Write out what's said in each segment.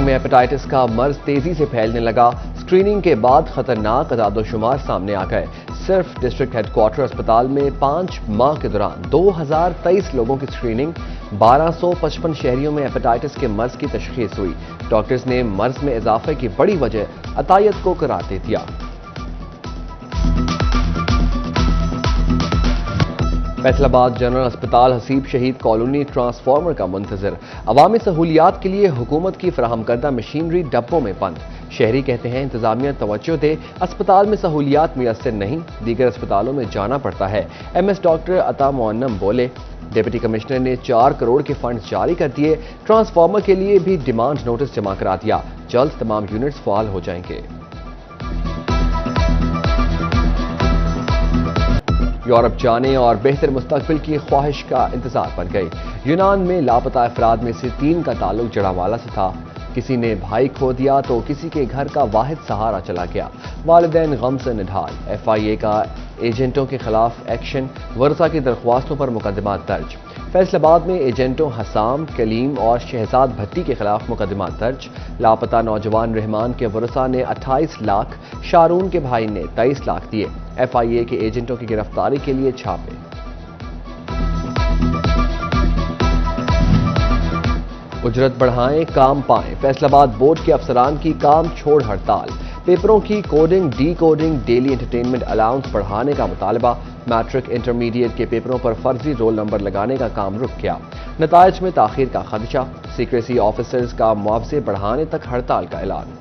سنگ میں ہیپاٹائٹس کا مرض تیزی سے پھیلنے لگا. اسکریننگ کے بعد خطرناک اعداد و شمار سامنے آ گئے. صرف ڈسٹرکٹ ہیڈ کوارٹر اسپتال میں 5 ماہ کے دوران 2023 لوگوں کی اسکریننگ. 1255 شہریوں میں ہیپاٹائٹس کے مرض کی تشخیص ہوئی. ڈاکٹرز نے مرض میں اضافے کی بڑی وجہ عطیت کو قرار دے دیا. فیصل آباد جنرل اسپتال حسیب شہید کالونی ٹرانسفارمر کا منتظر. عوامی سہولیات کے لیے حکومت کی فراہم کردہ مشینری ڈبوں میں بند. شہری کہتے ہیں انتظامیہ توجہ دے، اسپتال میں سہولیات میسر نہیں، دیگر اسپتالوں میں جانا پڑتا ہے. ایم ایس ڈاکٹر عطا معنم بولے. ڈپٹی کمشنر نے 4 کروڑ کے فنڈ جاری کر دیے. ٹرانسفارمر کے لیے بھی ڈیمانڈ نوٹس جمع کرا دیا. جلد تمام یونٹس فعال ہو جائیں گے. یورپ جانے اور بہتر مستقبل کی خواہش کا انتظار بن گئی. یونان میں لاپتہ افراد میں سے 3 کا تعلق جڑاوالا سے تھا. کسی نے بھائی کھو دیا تو کسی کے گھر کا واحد سہارا چلا گیا. والدین غم سے نڈھال. ایف آئی اے کا ایجنٹوں کے خلاف ایکشن، ورثاء کی درخواستوں پر مقدمات درج. فیصل آباد میں ایجنٹوں حسام، کلیم اور شہزاد بھٹی کے خلاف مقدمات درج. لاپتہ نوجوان رحمان کے ورثاء نے 28 لاکھ، شارون کے بھائی نے 23 لاکھ دیے. ایف آئی اے کے ایجنٹوں کی گرفتاری کے لیے چھاپے. اجرت بڑھائیں، کام پائیں. فیصل آباد بورڈ کے افسران کی کام چھوڑ ہڑتال. پیپروں کی coding, D coding, daily entertainment allowance بڑھانے کا مطالبہ. میٹرک انٹرمیڈیٹ کے پیپروں پر فرضی رول نمبر لگانے کا کام رک گیا. نتائج میں تاخیر کا خدشہ. سیکریسی آفیسرز کا معاوضے بڑھانے تک ہڑتال کا اعلان.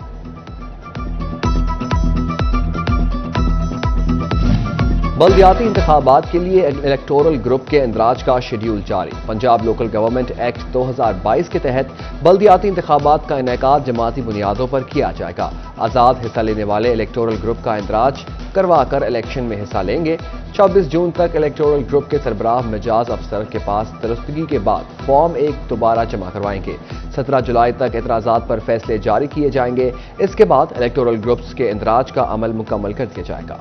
بلدیاتی انتخابات کے لیے الیکٹورل گروپ کے اندراج کا شیڈیول جاری. پنجاب لوکل گورنمنٹ ایکٹ 2022 کے تحت بلدیاتی انتخابات کا انعقاد جماعتی بنیادوں پر کیا جائے گا. آزاد حصہ لینے والے الیکٹورل گروپ کا اندراج کروا کر الیکشن میں حصہ لیں گے. 26 جون تک الیکٹورل گروپ کے سربراہ مجاز افسر کے پاس درستگی کے بعد فارم 1 دوبارہ جمع کروائیں گے. 17 جولائی تک اعتراضات پر فیصلے جاری کیے جائیں گے. اس کے بعد الیکٹورل گروپس کے اندراج کا عمل مکمل کر دیا جائے گا.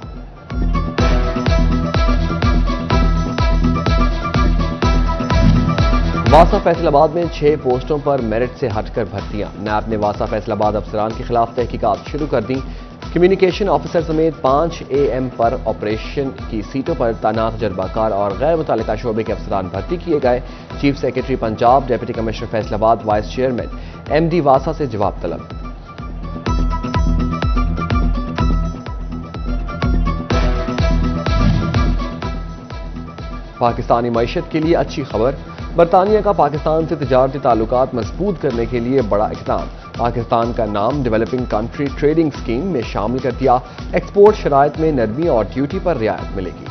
واسا فیصل آباد میں 6 پوسٹوں پر میرٹ سے ہٹ کر بھرتیاں. نیب نے واسا فیصل آباد افسران کے خلاف تحقیقات شروع کر دیں. کمیونیکیشن آفیسر سمیت 5 AM پر آپریشن کی سیٹوں پر تعینات تجربہ کار اور غیر متعلقہ شعبے کے افسران بھرتی کیے گئے. Chief secretary Punjab, deputy commissioner Faisal آباد، وائس چیئرمین MD واسا سے جواب طلب. پاکستانی معیشت کے لیے اچھی خبر. برطانیہ کا پاکستان سے تجارتی تعلقات مضبوط کرنے کے لیے بڑا اقدام. پاکستان کا نام ڈیولپنگ کنٹری ٹریڈنگ اسکیم میں شامل کر دیا. ایکسپورٹ شرائط میں نرمی اور ڈیوٹی پر رعایت ملے گی.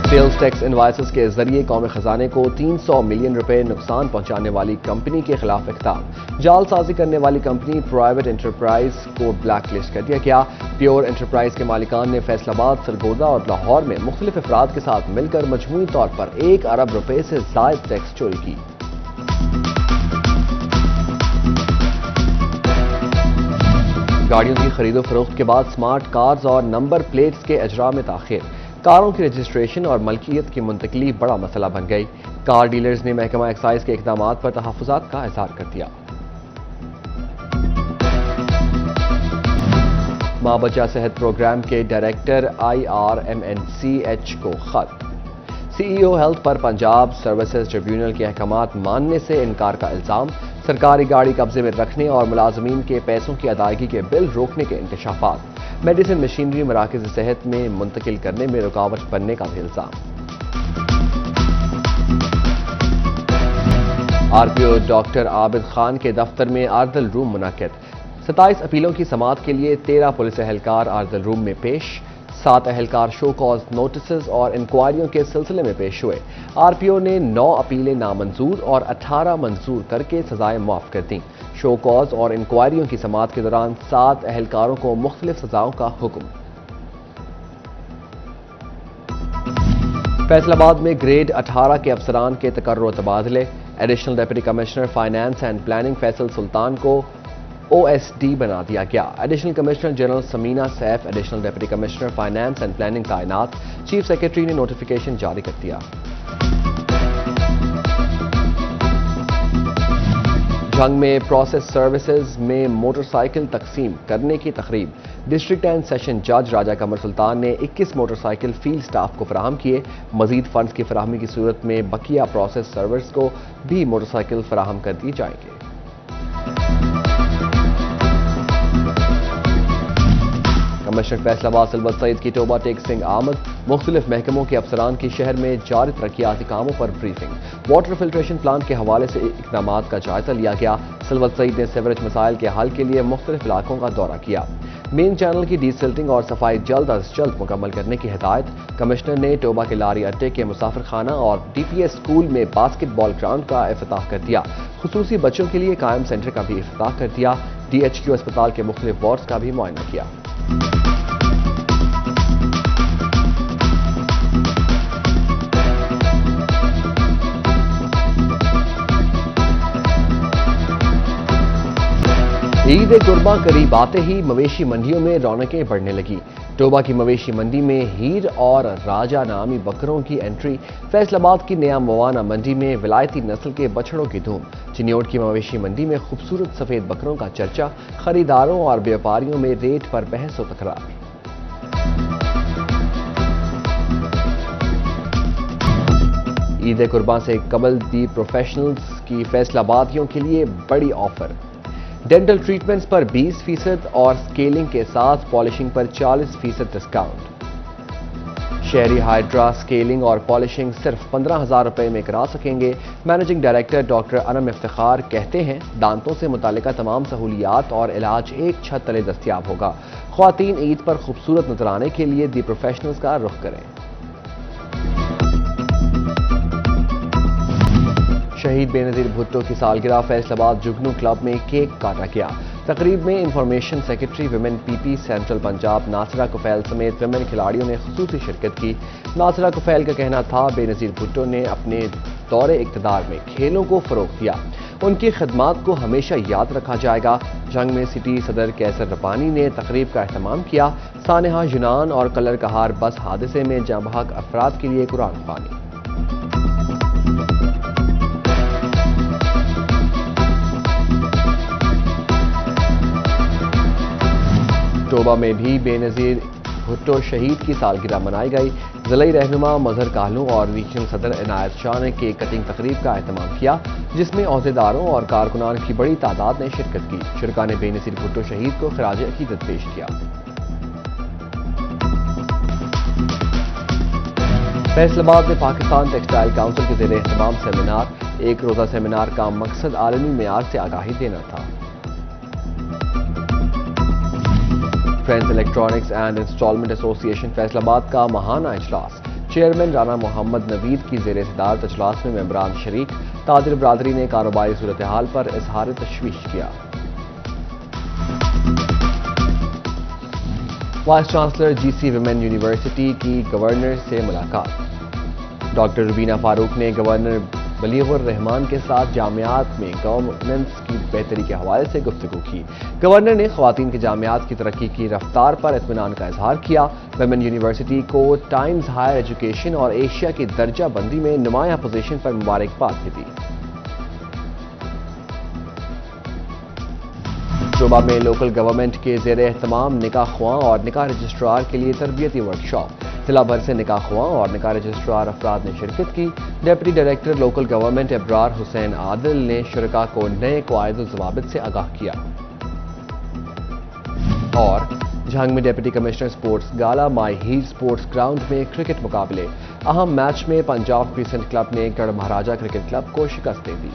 سیلز ٹیکس انوائسز کے ذریعے قومی خزانے کو 300 ملین روپے نقصان پہنچانے والی کمپنی کے خلاف اقدام. جال سازی کرنے والی کمپنی پرائیویٹ انٹرپرائز کو بلیک لسٹ کر دیا گیا. پیور انٹرپرائز کے مالکان نے فیصل آباد، سرگودا اور لاہور میں مختلف افراد کے ساتھ مل کر مجموعی طور پر 1 ارب روپے سے زائد ٹیکس چوری کی. گاڑیوں کی خرید و فروخت کے بعد سمارٹ کارز اور نمبر پلیٹس کے اجراء میں تاخیر. کاروں کی رجسٹریشن اور ملکیت کی منتقلی بڑا مسئلہ بن گئی. کار ڈیلرز نے محکمہ ایکسائز کے اقدامات پر تحفظات کا اظہار کر دیا. ماں بچہ صحت پروگرام کے ڈائریکٹر IRMNCH کو خط. CEO ہیلتھ پر پنجاب سروسز ٹریبیونل کے احکامات ماننے سے انکار کا الزام. سرکاری گاڑی قبضے میں رکھنے اور ملازمین کے پیسوں کی ادائیگی کے بل روکنے کے انکشافات. میڈیسن مشینری مراکز صحت میں منتقل کرنے میں رکاوٹ بننے کا بھی الزام. RPO ڈاکٹر عابد خان کے دفتر میں عارضل روم منعقد. 27 اپیلوں کی سماعت کے لیے 13 پولیس اہلکار عارضل روم میں پیش. 7 اہلکار شو کاز نوٹسز اور انکوائریوں کے سلسلے میں پیش ہوئے. RPO نے 9 اپیلیں نامنظور اور 18 منظور کر کے سزائیں معاف کر دیں. شو کاز اور انکوائریوں کی سماعت کے دوران 7 اہلکاروں کو مختلف سزاؤں کا حکم. فیصل آباد میں گریڈ 18 کے افسران کے تقرر و تبادلے. Additional deputy commissioner finance and planning Faisal Sultan کو OSD بنا دیا گیا. Additional commissioner general Samina Saif additional deputy commissioner finance and planning تعینات. چیف سیکرٹری نے نوٹیفیکیشن جاری کر دیا. جھنگ میں پروسیس سروسز میں موٹر سائیکل تقسیم کرنے کی تقریب۔ ڈسٹرکٹ اینڈ سیشن جج راجہ قمر سلطان نے 21 موٹر سائیکل فیلڈ سٹاف کو فراہم کیے۔ مزید فنڈز کی فراہمی کی صورت میں بقیہ پروسیس سرورز کو بھی موٹر سائیکل فراہم کر دی جائیں گے۔ کمشنر فیصل آباد سلوت سعید کی توبہ ٹیکسنگ آمد۔ مختلف محکموں کے افسران کی شہر میں جاری ترقیاتی کاموں پر بریفنگ۔ واٹر فلٹریشن پلانٹ کے حوالے سے اقدامات کا جائزہ لیا گیا۔ سلوت سعید نے سیوریج مسائل کے حل کے لیے مختلف علاقوں کا دورہ کیا۔ مین چینل کی ڈی سلٹنگ اور صفائی جلد از جلد مکمل کرنے کی ہدایت۔ کمشنر نے توبہ کے لاری اڈے کے مسافر خانہ اور ڈی پی ایس اسکول میں باسکٹ بال گراؤنڈ کا افتتاح کر دیا۔ خصوصی بچوں کے لیے قائم سینٹر کا بھی افتتاح کر دیا۔ ڈی ایچ کیو اسپتال کے مختلف وارڈز کا بھی معائنہ کیا۔ عید قرباں قریب آتے ہی مویشی منڈیوں میں رونقیں بڑھنے لگی۔ توبہ کی مویشی منڈی میں ہیر اور راجہ نامی بکروں کی انٹری۔ فیصل آباد کی نیا موانا منڈی میں ولایتی نسل کے بچڑوں کی دھوم۔ چنیوٹ کی مویشی منڈی میں خوبصورت سفید بکروں کا چرچا۔ خریداروں اور بیوپاریوں میں ریٹ پر بحث و تکرار۔ عید قرباں سے قبل دی پروفیشنلز کی فیصل آبادیوں کے لیے بڑی آفر۔ ڈینٹل ٹریٹمنٹس پر 20% اور سکیلنگ کے ساتھ پالشنگ پر 40% ڈسکاؤنٹ۔ شہری ہائیڈرا سکیلنگ اور پالشنگ صرف 15,000 روپے میں کرا سکیں گے۔ مینیجنگ ڈائریکٹر ڈاکٹر انم افتخار کہتے ہیں دانتوں سے متعلقہ تمام سہولیات اور علاج ایک چھت تلے دستیاب ہوگا۔ خواتین عید پر خوبصورت نظر آنے کے لیے دی پروفیشنلز کا رخ کریں۔ شہید بے نظیر بھٹو کی سالگرہ فیصل آباد جگنو کلب میں کیک کاٹا گیا۔ تقریب میں انفارمیشن سیکرٹری ویمن پی پی سینٹرل پنجاب ناصرہ کفیل سمیت ویمن کھلاڑیوں نے خصوصی شرکت کی۔ ناصرہ کفیل کا کہنا تھا بے نظیر بھٹو نے اپنے دور اقتدار میں کھیلوں کو فروغ دیا۔ ان کی خدمات کو ہمیشہ یاد رکھا جائے گا۔ جنگ میں سٹی صدر کیسر ربانی نے تقریب کا اہتمام کیا۔ سانحہ یونان اور کلر کہار بس حادثے میں جاں بحق افراد کے لیے قرآن خوانی۔ توبہ میں بھی بے نظیر بھٹو شہید کی سالگرہ منائی گئی۔ ضلعی رہنما مظہر کاہلوں اور ریجنل صدر عنایت شاہ نے کیک کٹنگ تقریب کا اہتمام کیا، جس میں عہدیداروں اور کارکنان کی بڑی تعداد نے شرکت کی۔ شرکاء نے بے نظیر بھٹو شہید کو خراج عقیدت پیش کیا۔ فیصل آباد میں پاکستان ٹیکسٹائل کونسل کے زیر اہتمام سیمینار۔ ایک روزہ سیمینار کا مقصد عالمی معیار سے آگاہی دینا تھا۔ فرینڈز الیکٹرانکس اینڈ انسٹالمنٹ ایسوسی ایشن فیصل آباد کا ماہانہ اجلاس۔ چیئرمین رانا محمد نوید کی زیر صدارت اجلاس میں ممبران شریک۔ تاجر برادری نے کاروباری صورتحال پر اظہار تشویش کیا۔ وائس چانسلر جی سی ویمن یونیورسٹی کی گورنر سے ملاقات۔ ڈاکٹر ربینہ فاروق نے گورنر بلیغ الرحمان کے ساتھ جامعات میں گورننس کی بہتری کے حوالے سے گفتگو کی۔ گورنر نے خواتین کے جامعات کی ترقی کی رفتار پر اطمینان کا اظہار کیا۔ ویمن یونیورسٹی کو ٹائمز ہائر ایجوکیشن اور ایشیا کی درجہ بندی میں نمایاں پوزیشن پر مبارکباد بھی دی۔ صوبہ میں لوکل گورنمنٹ کے زیر اہتمام نکاح خواں اور نکاح رجسٹرار کے لیے تربیتی ورکشاپ۔ ضلع بھر سے نکاح خواں اور نکاح رجسٹرار افراد نے شرکت کی۔ ڈپٹی ڈائریکٹر لوکل گورنمنٹ ابرار حسین عادل نے شرکاء کو نئے قواعد و ضوابط سے آگاہ کیا۔ اور جھنگ میں ڈپٹی کمشنر سپورٹس گالا مائی ہیل سپورٹس گراؤنڈ میں کرکٹ مقابلے۔ اہم میچ میں پنجاب کریسنٹ کلب نے گڑھ مہاراجہ کرکٹ کلب کو شکست دے دی۔